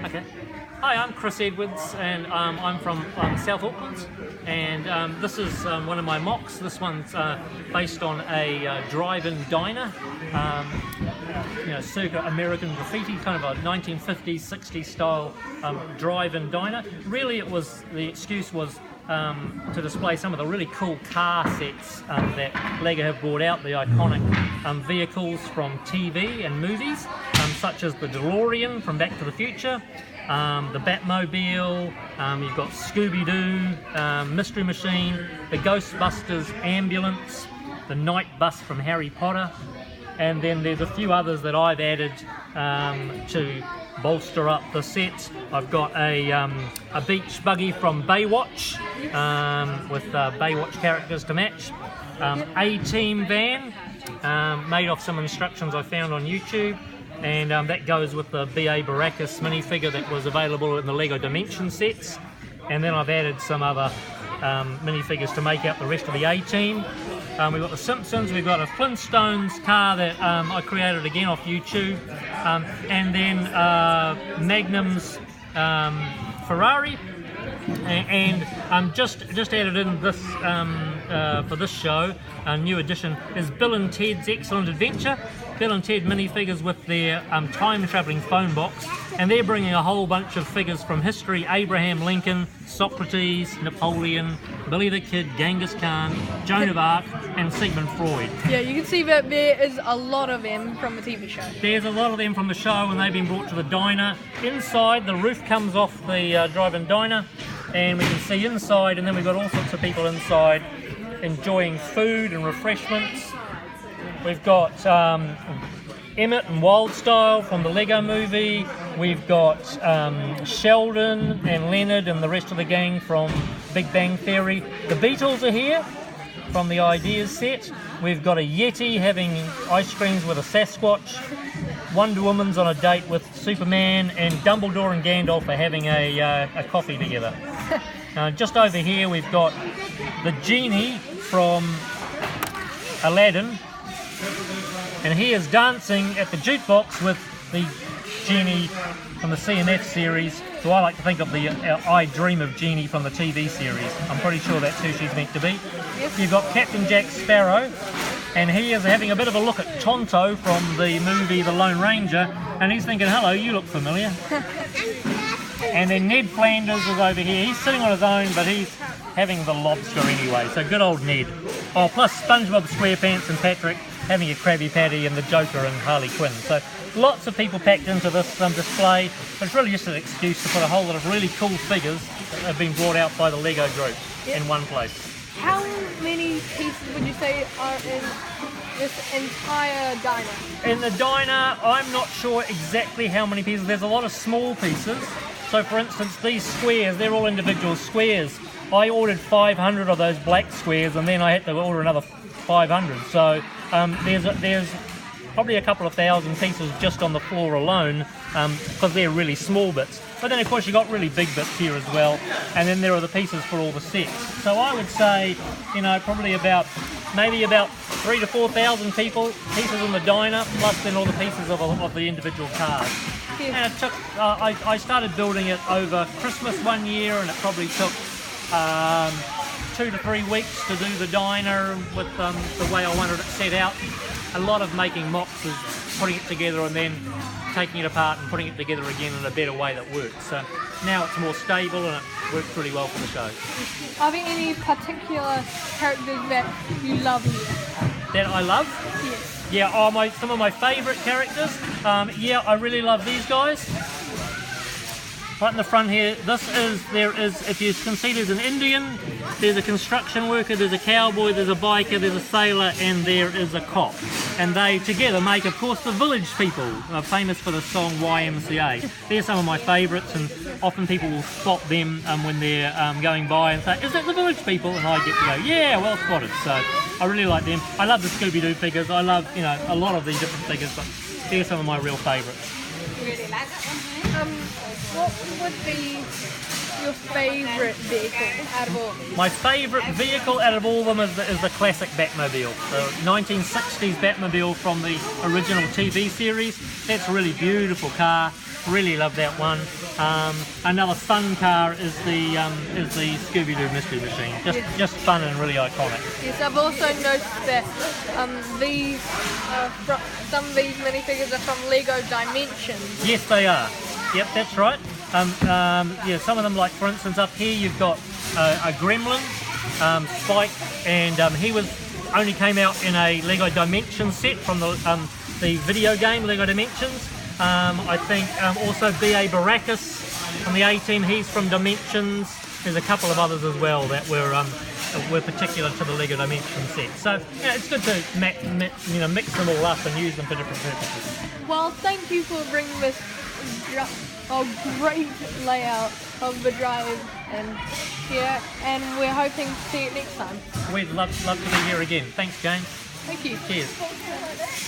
Okay. Hi, I'm Chris Edwards, and I'm from South Auckland, and this is one of my mocks. This one's based on a drive-in diner, circa American graffiti, kind of a 1950s, 60s style drive-in diner. Really, the excuse was to display some of the really cool car sets that LEGO have brought out, the iconic vehicles from TV and movies, such as the DeLorean from Back to the Future, the Batmobile, you've got Scooby-Doo, Mystery Machine, the Ghostbusters ambulance, the Night Bus from Harry Potter, and then there's a few others that I've added to bolster up the set. I've got a beach buggy from Baywatch with Baywatch characters to match. A-Team van made off some instructions I found on YouTube, and that goes with the B.A. Baracus minifigure that was available in the LEGO Dimension sets. And then I've added some other minifigures to make out the rest of the A-Team. We've got the Simpsons, we've got a Flintstones car that I created again off YouTube, and then Magnum's Ferrari, and just added in this for this show. A new addition is Bill and Ted's Excellent Adventure. Bill and Ted minifigures with their time-travelling phone box, and they're bringing a whole bunch of figures from history: Abraham Lincoln, Socrates, Napoleon, Billy the Kid, Genghis Khan, Joan of Arc, and Sigmund Freud. Yeah, you can see that there is a lot of them from the TV show. There's a lot of them from the show, and they've been brought to the diner. Inside, the roof comes off the drive-in diner, and we can see inside, and then we've got all sorts of people inside enjoying food and refreshments. We've got Emmett and Wildstyle from the Lego movie. We've got Sheldon and Leonard and the rest of the gang from Big Bang Theory. The Beatles are here from the Ideas set. We've got a Yeti having ice creams with a Sasquatch. Wonder Woman's on a date with Superman, and Dumbledore and Gandalf are having a coffee together. Just over here we've got the genie from Aladdin, and he is dancing at the jukebox with the genie from the CMF series, who I like to think of the I Dream of Genie from the TV series. I'm pretty sure that's who she's meant to be. Yes. You've got Captain Jack Sparrow, and he is having a bit of a look at Tonto from the movie The Lone Ranger, and he's thinking, hello, you look familiar. And then Ned Flanders is over here. He's sitting on his own, but he's having the lobster anyway, so good old Ned. Oh, plus SpongeBob SquarePants and Patrick having a Krabby Patty, and the Joker and Harley Quinn. So lots of people packed into this display, but it's really just an excuse to put a whole lot of really cool figures that have been brought out by the LEGO group in one place. How many pieces would you say are in this entire diner? In the diner, I'm not sure exactly how many pieces. There's a lot of small pieces. So for instance, these squares, they're all individual squares. I ordered 500 of those black squares, and then I had to order another 500. So there's probably a couple of thousand pieces just on the floor alone, because they're really small bits. But then of course you got really big bits here as well, and then there are the pieces for all the sets. So I would say, probably maybe about 3,000 to 4,000 pieces in the diner, plus then all the pieces of the individual cars. Yes. And it took, I started building it over Christmas one year, and it probably took 2 to 3 weeks to do the diner with the way I wanted it set out. A lot of making mocks is putting it together and then taking it apart and putting it together again in a better way that works. So now it's more stable, and it works really well for the show. Are there any particular characters that you love here? That I love? Yes. Yeah, some of my favourite characters. I really love these guys. Right in the front here, if you can see, there's an Indian, there's a construction worker, there's a cowboy, there's a biker, there's a sailor, and there is a cop. And they together make, of course, the Village People, famous for the song YMCA. They're some of my favourites, and often people will spot them when they're going by and say, is that the Village People? And I get to go, yeah, well spotted. So I really like them. I love the Scooby-Doo figures. I love, a lot of these different figures, but they're some of my real favourites. Really like that one. What would be your favourite vehicle out of all of these? My favourite vehicle out of all of them is the classic Batmobile, the 1960s Batmobile from the original TV series. That's a really beautiful car. Really love that one. Another fun car is the Scooby-Doo Mystery Machine. Just fun and really iconic. Yes, I've also noticed that these some of these minifigures are from Lego Dimensions. Yes, they are. Yep, that's right. Yeah, some of them, like for instance, up here you've got a Gremlin, Spike, and he only came out in a Lego Dimensions set from the video game Lego Dimensions. I think also B.A. Baracus from the A-Team, he's from Dimensions. There's a couple of others as well that were particular to the Lego Dimensions set. So yeah, it's good to mix them all up and use them for different purposes. Well, thank you for bringing this great layout of the drive and here, and we're hoping to see it next time. We'd love to be here again. Thanks, James. Thank you. Cheers.